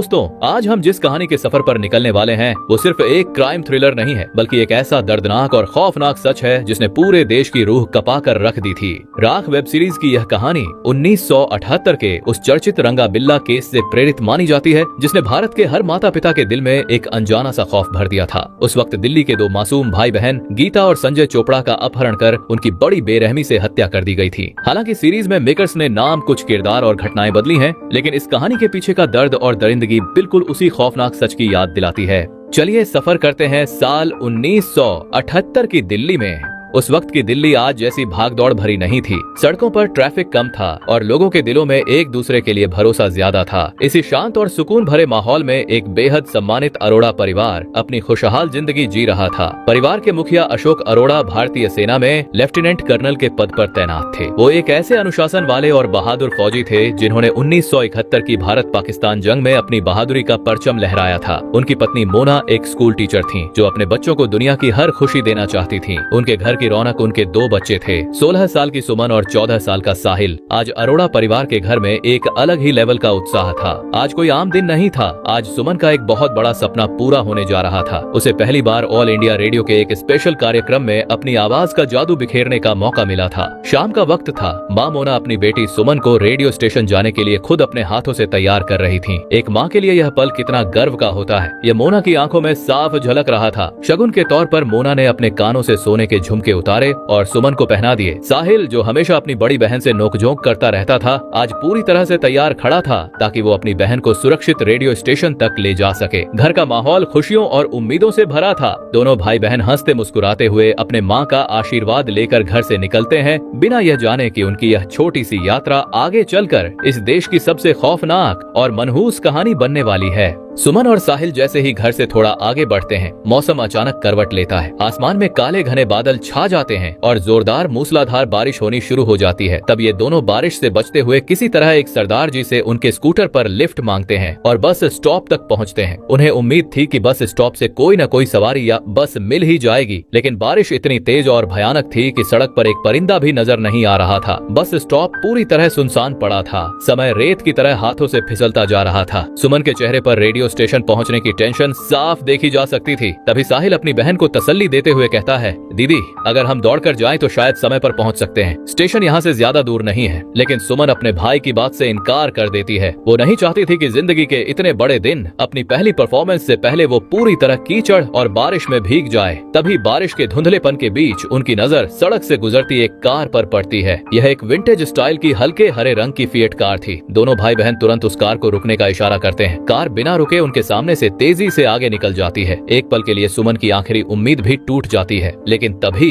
दोस्तों, आज हम जिस कहानी के सफर पर निकलने वाले हैं वो सिर्फ एक क्राइम थ्रिलर नहीं है, बल्कि एक ऐसा दर्दनाक और खौफनाक सच है जिसने पूरे देश की रूह कपा कर रख दी थी। राख वेब सीरीज की यह कहानी 1978 के उस चर्चित रंगा बिल्ला केस से प्रेरित मानी जाती है, जिसने भारत के हर माता पिता के दिल में एक अनजाना सा खौफ भर दिया था। उस वक्त दिल्ली के दो मासूम भाई बहन गीता और संजय चोपड़ा का अपहरण कर उनकी बड़ी बेरहमी से हत्या कर दी गई थी। हालांकि सीरीज में मेकर्स ने नाम, कुछ किरदार और घटनाएं बदली हैं, लेकिन इस कहानी के पीछे का दर्द और दरिंदगी बिल्कुल उसी खौफनाक सच की याद दिलाती है। चलिए सफर करते हैं साल 1978 की दिल्ली में। उस वक्त की दिल्ली आज जैसी भागदौड़ भरी नहीं थी। सड़कों पर ट्रैफिक कम था और लोगों के दिलों में एक दूसरे के लिए भरोसा ज्यादा था। इसी शांत और सुकून भरे माहौल में एक बेहद सम्मानित अरोड़ा परिवार अपनी खुशहाल जिंदगी जी रहा था। परिवार के मुखिया अशोक अरोड़ा भारतीय सेना में लेफ्टिनेंट कर्नल के पद पर तैनात थे। वो एक ऐसे अनुशासन वाले और बहादुर फौजी थे जिन्होंने 1971 की भारत पाकिस्तान जंग में अपनी बहादुरी का परचम लहराया था। उनकी पत्नी मोना एक स्कूल टीचर थी जो अपने बच्चों को दुनिया की हर खुशी देना चाहती थी। उनके घर की रौनक उनके दो बच्चे थे, 16 साल की सुमन और 14 साल का साहिल। आज अरोड़ा परिवार के घर में एक अलग ही लेवल का उत्साह था। आज कोई आम दिन नहीं था। आज सुमन का एक बहुत बड़ा सपना पूरा होने जा रहा था। उसे पहली बार ऑल इंडिया रेडियो के एक स्पेशल कार्यक्रम में अपनी आवाज का जादू बिखेरने का मौका मिला था। शाम का वक्त था। माँ मोना अपनी बेटी सुमन को रेडियो स्टेशन जाने के लिए खुद अपने हाथों से तैयार कर रही थी। एक माँ के लिए यह पल कितना गर्व का होता है, यह मोना की आंखों में साफ झलक रहा था। शगुन के तौर पर मोना ने अपने कानों से सोने के झुमके उतारे और सुमन को पहना दिए। साहिल, जो हमेशा अपनी बड़ी बहन से नोकझोंक करता रहता था, आज पूरी तरह से तैयार खड़ा था ताकि वो अपनी बहन को सुरक्षित रेडियो स्टेशन तक ले जा सके। घर का माहौल खुशियों और उम्मीदों से भरा था। दोनों भाई बहन हंसते मुस्कुराते हुए अपने माँ का आशीर्वाद लेकर घर से निकलते हैं, बिना यह जाने कि उनकी यह छोटी सी यात्रा आगे चलकर इस देश की सबसे खौफनाक और मनहूस कहानी बनने वाली है। सुमन और साहिल जैसे ही घर से थोड़ा आगे बढ़ते हैं, मौसम अचानक करवट लेता है। आसमान में काले घने बादल छा जाते हैं और जोरदार मूसलाधार बारिश होनी शुरू हो जाती है। तब ये दोनों बारिश से बचते हुए किसी तरह एक सरदार जी से उनके स्कूटर पर लिफ्ट मांगते हैं और बस स्टॉप तक पहुंचते हैं। उन्हें उम्मीद थी कि बस स्टॉप से कोई न कोई सवारी या बस मिल ही जाएगी, लेकिन बारिश इतनी तेज और भयानक थी कि सड़क पर एक परिंदा भी नजर नहीं आ रहा था। बस स्टॉप पूरी तरह सुनसान पड़ा था। समय रेत की तरह हाथों से फिसलता जा रहा था। सुमन के चेहरे पर रेडियो स्टेशन पहुंचने की टेंशन साफ देखी जा सकती थी। तभी साहिल अपनी बहन को तसल्ली देते हुए कहता है, दीदी, अगर हम दौड़कर जाएं तो शायद समय पर पहुंच सकते हैं। स्टेशन यहाँ से ज्यादा दूर नहीं है। लेकिन सुमन अपने भाई की बात से इनकार कर देती है। वो नहीं चाहती थी कि जिंदगी के इतने बड़े दिन, अपनी पहली परफॉर्मेंस से पहले वो पूरी तरह कीचड़ और बारिश में भीग जाए। तभी बारिश के धुंधलेपन के बीच उनकी नजर सड़क से गुजरती एक कार पर पड़ती है। यह एक विंटेज स्टाइल की हल्के हरे रंग की फिएट कार थी। दोनों भाई बहन तुरंत उस कार को रुकने का इशारा करते हैं। कार बिना रुके उनके सामने से तेजी से आगे निकल जाती है। एक पल के लिए सुमन की आखिरी उम्मीद भी टूट जाती है, लेकिन तभी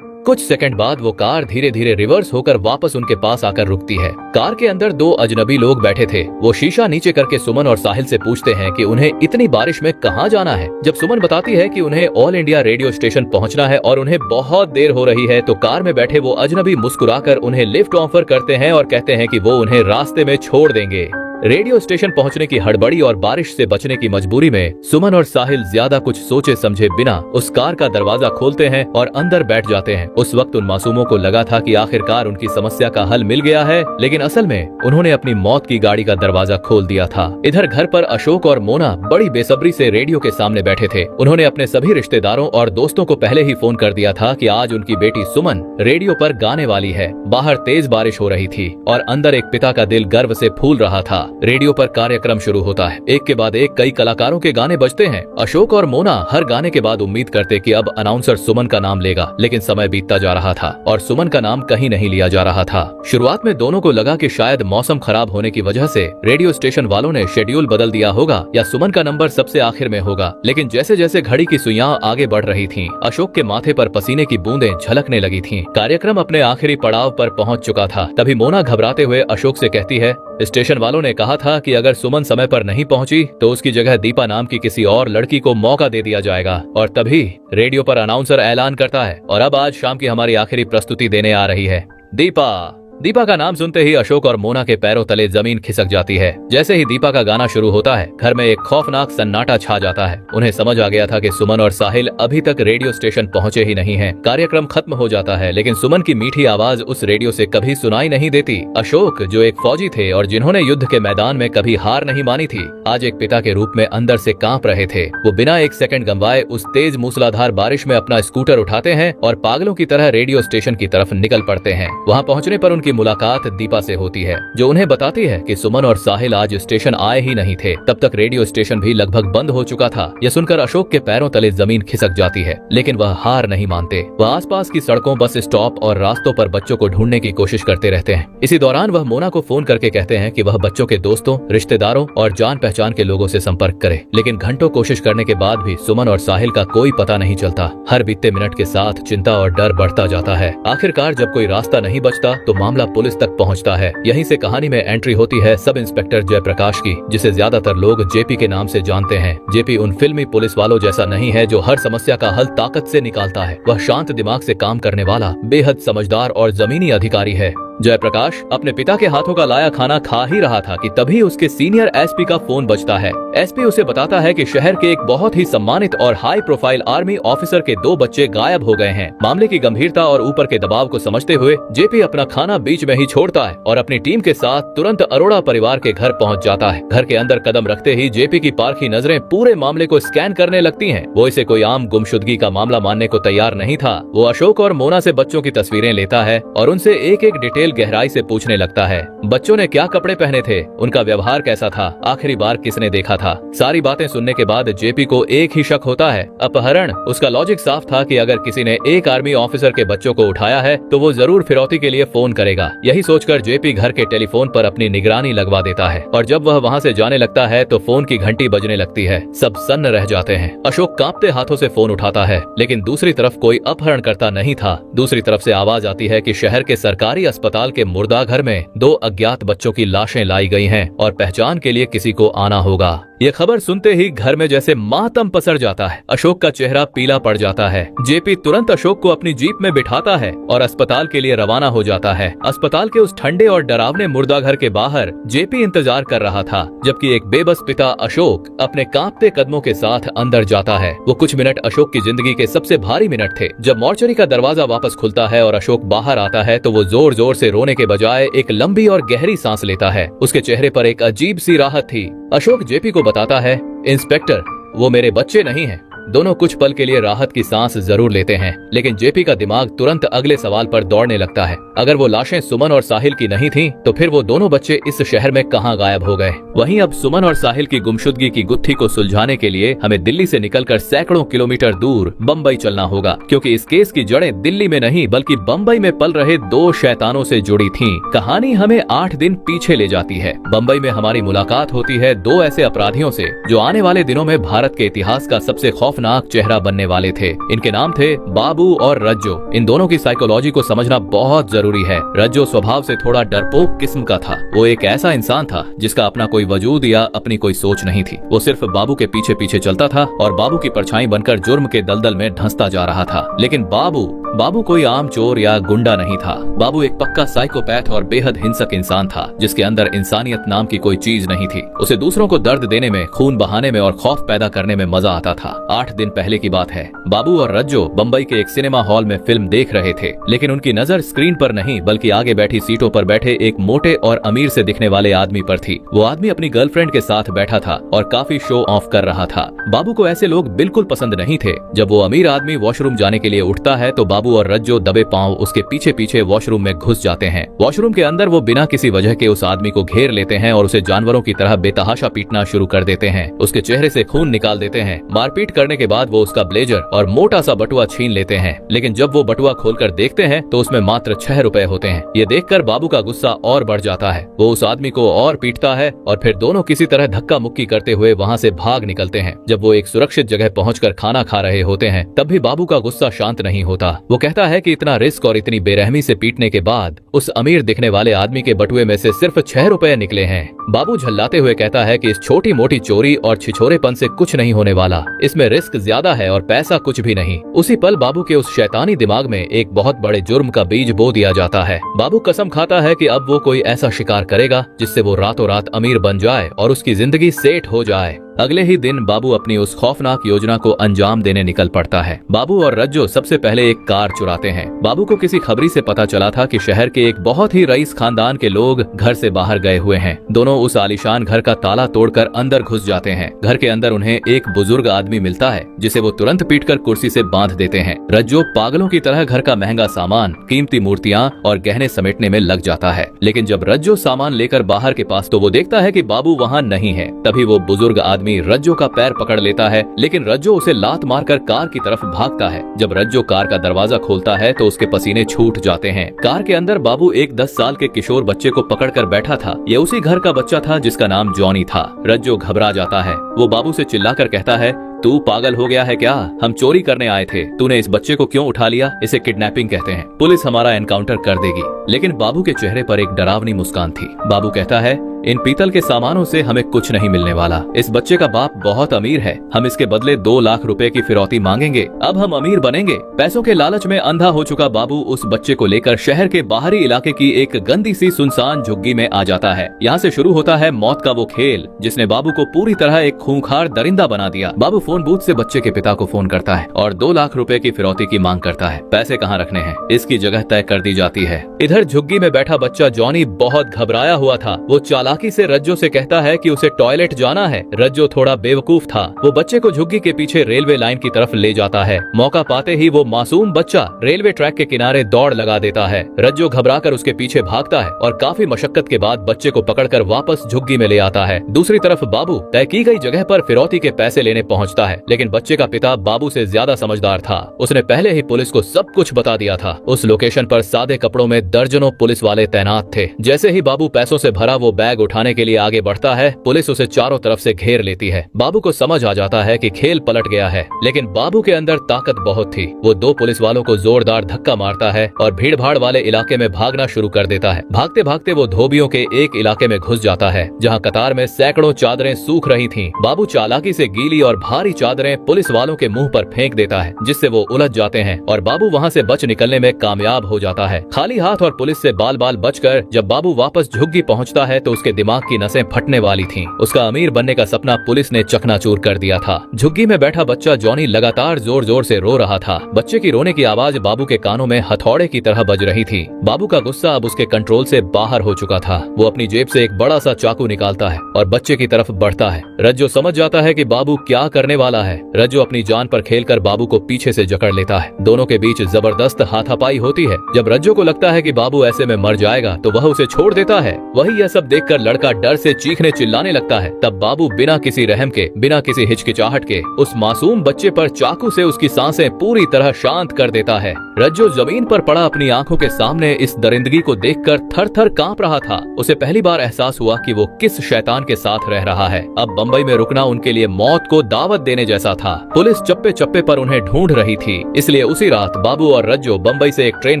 कुछ सेकंड बाद वो कार धीरे धीरे रिवर्स होकर वापस उनके पास आकर रुकती है। कार के अंदर दो अजनबी लोग बैठे थे। वो शीशा नीचे करके सुमन और साहिल से पूछते हैं कि उन्हें इतनी बारिश में कहाँ जाना है। जब सुमन बताती है कि उन्हें ऑल इंडिया रेडियो स्टेशन पहुंचना है और उन्हें बहुत देर हो रही है, तो कार में बैठे वो अजनबी मुस्कुराकर उन्हें लिफ्ट ऑफर करते हैं और कहते हैं कि वो उन्हें रास्ते में छोड़ देंगे। रेडियो स्टेशन पहुंचने की हड़बड़ी और बारिश से बचने की मजबूरी में सुमन और साहिल ज्यादा कुछ सोचे समझे बिना उस कार का दरवाजा खोलते हैं और अंदर बैठ जाते हैं। उस वक्त उन मासूमों को लगा था कि आखिरकार उनकी समस्या का हल मिल गया है, लेकिन असल में उन्होंने अपनी मौत की गाड़ी का दरवाजा खोल दिया था। इधर घर पर अशोक और मोना बड़ी बेसब्री से रेडियो के सामने बैठे थे। उन्होंने अपने सभी रिश्तेदारों और दोस्तों को पहले ही फोन कर दिया था कि आज उनकी बेटी सुमन रेडियो पर गाने वाली है। बाहर तेज बारिश हो रही थी और अंदर एक पिता का दिल गर्व से फूल रहा था। रेडियो पर कार्यक्रम शुरू होता है। एक के बाद एक कई कलाकारों के गाने बजते हैं। अशोक और मोना हर गाने के बाद उम्मीद करते कि अब अनाउंसर सुमन का नाम लेगा, लेकिन समय बीतता जा रहा था और सुमन का नाम कहीं नहीं लिया जा रहा था। शुरुआत में दोनों को लगा कि शायद मौसम खराब होने की वजह से रेडियो स्टेशन वालों ने शेड्यूल बदल दिया होगा या सुमन का नंबर सबसे आखिर में होगा। लेकिन जैसे जैसे घड़ी की सुइयां आगे बढ़ रही थीं, अशोक के माथे पर पसीने की बूंदें झलकने लगी थीं। कार्यक्रम अपने आखिरी पड़ाव पर पहुंच चुका था। तभी मोना घबराते हुए अशोक से कहती है, स्टेशन वालों ने कहा था कि अगर सुमन समय पर नहीं पहुंची तो उसकी जगह दीपा नाम की किसी और लड़की को मौका दे दिया जाएगा। और तभी रेडियो पर अनाउंसर ऐलान करता है, और अब आज शाम की हमारी आखिरी प्रस्तुति देने आ रही है दीपा। दीपा का नाम सुनते ही अशोक और मोना के पैरों तले जमीन खिसक जाती है। जैसे ही दीपा का गाना शुरू होता है, घर में एक खौफनाक सन्नाटा छा जाता है। उन्हें समझ आ गया था कि सुमन और साहिल अभी तक रेडियो स्टेशन पहुंचे ही नहीं हैं। कार्यक्रम खत्म हो जाता है, लेकिन सुमन की मीठी आवाज उस रेडियो से कभी सुनाई नहीं देती। अशोक, जो एक फौजी थे और जिन्होंने युद्ध के मैदान में कभी हार नहीं मानी थी, आज एक पिता के रूप में अंदर से कांप रहे थे। वो बिना एक सेकंड गंवाए उस तेज मूसलाधार बारिश में अपना स्कूटर उठाते हैं और पागलों की तरह रेडियो स्टेशन की तरफ निकल पड़ते हैं। वहाँ पहुँचने पर उनकी मुलाकात दीपा से होती है, जो उन्हें बताती है कि सुमन और साहिल आज स्टेशन आए ही नहीं थे। तब तक रेडियो स्टेशन भी लगभग बंद हो चुका था। यह सुनकर अशोक के पैरों तले जमीन खिसक जाती है, लेकिन वह हार नहीं मानते। वह आसपास की सड़कों, बस स्टॉप और रास्तों पर बच्चों को ढूंढने की कोशिश करते रहते हैं। इसी दौरान वह मोना को फोन करके कहते हैं कि वह बच्चों के दोस्तों, रिश्तेदारों और जान पहचान के लोगों से संपर्क करे। लेकिन घंटों कोशिश करने के बाद भी सुमन और साहिल का कोई पता नहीं चलता। हर बीतते मिनट के साथ चिंता और डर बढ़ता जाता है। आखिरकार जब कोई रास्ता नहीं बचता तो मामला पुलिस तक पहुंचता है। यहीं से कहानी में एंट्री होती है सब इंस्पेक्टर जयप्रकाश की, जिसे ज्यादातर लोग जेपी के नाम से जानते हैं। जेपी उन फिल्मी पुलिस वालों जैसा नहीं है जो हर समस्या का हल ताकत से निकालता है। वह शांत दिमाग से काम करने वाला, बेहद समझदार और जमीनी अधिकारी है। जयप्रकाश अपने पिता के हाथों का लाया खाना खा ही रहा था कि तभी उसके सीनियर एसपी का फोन बजता है। एसपी उसे बताता है कि शहर के एक बहुत ही सम्मानित और हाई प्रोफाइल आर्मी ऑफिसर के 2 बच्चे गायब हो गए हैं। मामले की गंभीरता और ऊपर के दबाव को समझते हुए जेपी अपना खाना बीच में ही छोड़ता है और अपनी टीम के साथ तुरंत अरोड़ा परिवार के घर पहुंच जाता है। घर के अंदर कदम रखते ही जेपी की पारखी नजरें पूरे मामले को स्कैन करने लगती हैं। वो इसे कोई आम गुमशुदगी का मामला मानने को तैयार नहीं था। वो अशोक और मोना से बच्चों की तस्वीरें लेता है और उनसे एक एक डिटेल गहराई से पूछने लगता है। बच्चों ने क्या कपड़े पहने थे, उनका व्यवहार कैसा था, आखिरी बार किसने देखा था। सारी बातें सुनने के बाद जेपी को एक ही शक होता है, अपहरण। उसका लॉजिक साफ था कि अगर किसी ने एक आर्मी ऑफिसर के बच्चों को उठाया है तो वो जरूर फिरौती के लिए फोन करेगा। यही सोचकर जेपी घर के टेलीफोन पर अपनी निगरानी लगवा देता है और जब वह वहाँ से जाने लगता है तो फोन की घंटी बजने लगती है। सब सन्न रह जाते हैं। अशोक कांपते हाथों से फोन उठाता है, लेकिन दूसरी तरफ कोई अपहरण करता नहीं था। दूसरी तरफ से आवाज आती है कि शहर के सरकारी अस्पताल के मुर्दा घर में 2 अज्ञात बच्चों की लाशें लाई गई हैं और पहचान के लिए किसी को आना होगा। ये खबर सुनते ही घर में जैसे मातम पसर जाता है। अशोक का चेहरा पीला पड़ जाता है। जेपी तुरंत अशोक को अपनी जीप में बिठाता है और अस्पताल के लिए रवाना हो जाता है। अस्पताल के उस ठंडे और डरावने मुर्दा घर के बाहर जेपी इंतजार कर रहा था, जबकि एक बेबस पिता अशोक अपने कांपते कदमों के साथ अंदर जाता है। वो कुछ मिनट अशोक की जिंदगी के सबसे भारी मिनट थे। जब मॉर्चरी का दरवाजा वापस खुलता है और अशोक बाहर आता है तो वो जोर जोर से रोने के बजाय एक लंबी और गहरी सांस लेता है। उसके चेहरे पर एक अजीब सी राहत थी। अशोक जेपी को बताता है, इंस्पेक्टर, वो मेरे बच्चे नहीं हैं। दोनों कुछ पल के लिए राहत की सांस जरूर लेते हैं, लेकिन जेपी का दिमाग तुरंत अगले सवाल पर दौड़ने लगता है। अगर वो लाशें सुमन और साहिल की नहीं थीं, तो फिर वो दोनों बच्चे इस शहर में कहां गायब हो गए। वहीं अब सुमन और साहिल की गुमशुदगी की गुत्थी को सुलझाने के लिए हमें दिल्ली से निकलकर सैकड़ों किलोमीटर दूर बम्बई चलना होगा, क्योंकि इस केस की जड़ें दिल्ली में नहीं बल्कि बम्बई में पल रहे 2 शैतानों से जुड़ी थीं। कहानी हमें 8 दिन पीछे ले जाती है। बम्बई में हमारी मुलाकात होती है 2 ऐसे अपराधियों से जो आने वाले दिनों में भारत के इतिहास का सबसे खौफनाक चेहरा बनने वाले थे। इनके नाम थे बाबू और रज्जो। इन दोनों की साइकोलॉजी को समझना बहुत जरूरी है। रज्जो स्वभाव से थोड़ा डरपोक किस्म का था। वो एक ऐसा इंसान था जिसका अपना कोई वजूद या अपनी कोई सोच नहीं थी। वो सिर्फ बाबू के पीछे पीछे चलता था और बाबू की परछाई बनकर जुर्म के दलदल में धंसता जा रहा था। लेकिन बाबू कोई आम चोर या गुंडा नहीं था। बाबू एक पक्का साइकोपैथ और बेहद हिंसक इंसान था, जिसके अंदर इंसानियत नाम की कोई चीज नहीं थी। उसे दूसरों को दर्द देने में, खून बहाने में और खौफ पैदा करने में मजा आता था। 8 दिन पहले की बात है। बाबू और रज्जो बम्बई के एक सिनेमा हॉल में फिल्म देख रहे थे, लेकिन उनकी नजर स्क्रीन पर नहीं बल्कि आगे बैठी सीटों पर बैठे एक मोटे और अमीर से दिखने वाले आदमी पर थी। वो आदमी अपनी गर्लफ्रेंड के साथ बैठा था और काफी शो ऑफ कर रहा था। बाबू को ऐसे लोग बिल्कुल पसंद नहीं थे। जब वो अमीर आदमी वॉशरूम जाने के लिए उठता है तो बाबू और रज्जो दबे पांव उसके पीछे पीछे वॉशरूम में घुस जाते हैं। वॉशरूम के अंदर वो बिना किसी वजह के उस आदमी को घेर लेते हैं और उसे जानवरों की तरह बेतहाशा पीटना शुरू कर देते हैं। उसके चेहरे से खून निकाल देते हैं। मारपीट करने के बाद वो उसका ब्लेजर और मोटा सा बटुआ छीन लेते हैं, लेकिन जब वो बटुआ खोलकर देखते हैं तो उसमें मात्र 6 रुपए होते हैं। ये देखकर बाबू का गुस्सा और बढ़ जाता है। वो उस आदमी को और पीटता है और फिर दोनों किसी तरह धक्का मुक्की करते हुए वहाँ से भाग निकलते हैं। जब वो एक सुरक्षित जगह पहुंचकर खाना खा रहे होते हैं तब भी बाबू का गुस्सा शांत नहीं होता। वो वो कहता है कि इतना रिस्क और इतनी बेरहमी से पीटने के बाद उस अमीर दिखने वाले आदमी के बटुए में से सिर्फ 6 रुपए निकले हैं। बाबू झल्लाते हुए कहता है कि इस छोटी मोटी चोरी और छिछोरेपन से कुछ नहीं होने वाला, इसमें रिस्क ज्यादा है और पैसा कुछ भी नहीं। उसी पल बाबू के उस शैतानी दिमाग में एक बहुत बड़े जुर्म का बीज बो दिया जाता है। बाबू कसम खाता है कि अब वो कोई ऐसा शिकार करेगा जिससे वो रातों रात अमीर बन जाए और उसकी जिंदगी सेट हो जाए। अगले ही दिन बाबू अपनी उस खौफनाक योजना को अंजाम देने निकल पड़ता है। बाबू और रज्जो सबसे पहले एक कार चुराते हैं। बाबू को किसी खबरी से पता चला था कि शहर के एक बहुत ही रईस खानदान के लोग घर से बाहर गए हुए हैं। दोनों उस आलीशान घर का ताला तोड़कर अंदर घुस जाते हैं। घर के अंदर उन्हें एक बुजुर्ग आदमी मिलता है जिसे वो तुरंत पीटकर कुर्सी से बांध देते हैं। रज्जो पागलों की तरह घर का महंगा सामान, कीमती मूर्तियां और गहने समेटने में लग जाता है। लेकिन जब रज्जो सामान लेकर बाहर के पास तो वो देखता है कि बाबू वहाँ नहीं है। तभी वो बुजुर्ग आदमी रज्जो का पैर पकड़ लेता है, लेकिन रज्जो उसे लात मारकर कार की तरफ भागता है। जब रज्जो कार का दरवाजा खोलता है तो उसके पसीने छूट जाते हैं। कार के अंदर बाबू एक 10 साल के किशोर बच्चे को पकड़कर बैठा था। ये उसी घर का बच्चा था जिसका नाम जॉनी था। रज्जो घबरा जाता है। वो बाबू से चिल्लाकर कहता है, तू पागल हो गया है क्या? हम चोरी करने आए थे, तूने इस बच्चे को क्यों उठा लिया? इसे किडनैपिंग कहते हैं। पुलिस हमारा एनकाउंटर कर देगी। लेकिन बाबू के चेहरे पर एक डरावनी मुस्कान थी। बाबू कहता है, इन पीतल के सामानों से हमें कुछ नहीं मिलने वाला। इस बच्चे का बाप बहुत अमीर है, हम इसके बदले 2 लाख रुपए की फिरौती मांगेंगे। अब हम अमीर बनेंगे। पैसों के लालच में अंधा हो चुका बाबू उस बच्चे को लेकर शहर के बाहरी इलाके की एक गंदी सी सुनसान झुग्गी में आ जाता है। यहाँ से शुरू होता है मौत का वो खेल जिसने बाबू को पूरी तरह एक खूंखार दरिंदा बना दिया। बाबू फोन बूथ से बच्चे के पिता को फोन करता है और 2 लाख रुपए की फिरौती की मांग करता है। पैसे कहाँ रखने हैं, इसकी जगह तय कर दी जाती है। इधर झुग्गी में बैठा बच्चा जॉनी बहुत घबराया हुआ था। वो चालाकी से रज्जो से कहता है कि उसे टॉयलेट जाना है। रज्जो थोड़ा बेवकूफ था। वो बच्चे को झुग्गी के पीछे रेलवे लाइन की तरफ ले जाता है। मौका पाते ही वो मासूम बच्चा रेलवे ट्रैक के किनारे दौड़ लगा देता है। रज्जो घबराकर उसके पीछे भागता है और काफी मशक्कत के बाद बच्चे को पकड़कर वापस झुग्गी में ले आता है। दूसरी तरफ बाबू तय की गई जगह पर फिरौती के पैसे लेने पहुंचता है, लेकिन बच्चे का पिता बाबू से ज्यादा समझदार था। उसने पहले ही पुलिस को सब कुछ बता दिया था। उस लोकेशन पर सादे कपड़ों में दर्जनों पुलिस वाले तैनात थे। जैसे ही बाबू पैसों से भरा वो बैग उठाने के लिए आगे बढ़ता है, पुलिस उसे चारों तरफ से घेर लेती है। बाबू को समझ आ जाता है कि खेल पलट गया है, लेकिन बाबू के अंदर ताकत बहुत थी। वो 2 पुलिस वालों को जोरदार धक्का मारता है और भीड़ भाड़ वाले इलाके में भागना शुरू कर देता है। भागते भागते वो धोबियों के एक इलाके में घुस जाता है जहाँ कतार में सैकड़ों चादरें सूख रही थीं। बाबू चालाकी से गीली और भारी चादरें पुलिस वालों के मुंह पर फेंक देता है, जिससे वो उलझ जाते हैं और बाबू वहाँ से बच निकलने में कामयाब हो जाता है। खाली हाथ और पुलिस से बाल बाल बचकर जब बाबू वापस झुग्गी पहुँचता है तो उसके दिमाग की नसें फटने वाली थीं। उसका अमीर बनने का सपना पुलिस ने चकनाचूर कर दिया था। झुग्गी में बैठा बच्चा जॉनी लगातार जोर जोर से रो रहा था। बच्चे की रोने की आवाज बाबू के कानों में हथौड़े की तरह बज रही थी। बाबू का गुस्सा अब उसके कंट्रोल से बाहर हो चुका था। वो अपनी जेब से एक बड़ा सा चाकू निकालता है और बच्चे की तरफ बढ़ता है। रज्जो समझ जाता है कि बाबू क्या करने वाला है। रज्जो अपनी जान पर खेलकर बाबू को पीछे से जकड़ लेता है। दोनों के बीच जबरदस्त हाथापाई होती है। जब रज्जो को लगता है कि बाबू ऐसे में मर जाएगा तो वह उसे छोड़ देता है। वही यह सब देखकर लड़का डर से चीखने चिल्लाने लगता है। तब बाबू बिना किसी रहम के, बिना किसी हिचकिचाहट के उस मासूम बच्चे पर चाकू से उसकी सांसें पूरी तरह शांत कर देता है। रज्जो जमीन पर पड़ा अपनी आंखों के सामने इस दरिंदगी को देखकर थर-थर कांप रहा था। उसे पहली बार एहसास हुआ कि वो किस शैतान के साथ रह रहा है। अब बंबई में रुकना उनके लिए मौत को दावत देने जैसा था। पुलिस चप्पे चप्पे पर उन्हें ढूंढ रही थी, इसलिए उसी रात बाबू और रज्जो बंबई से एक ट्रेन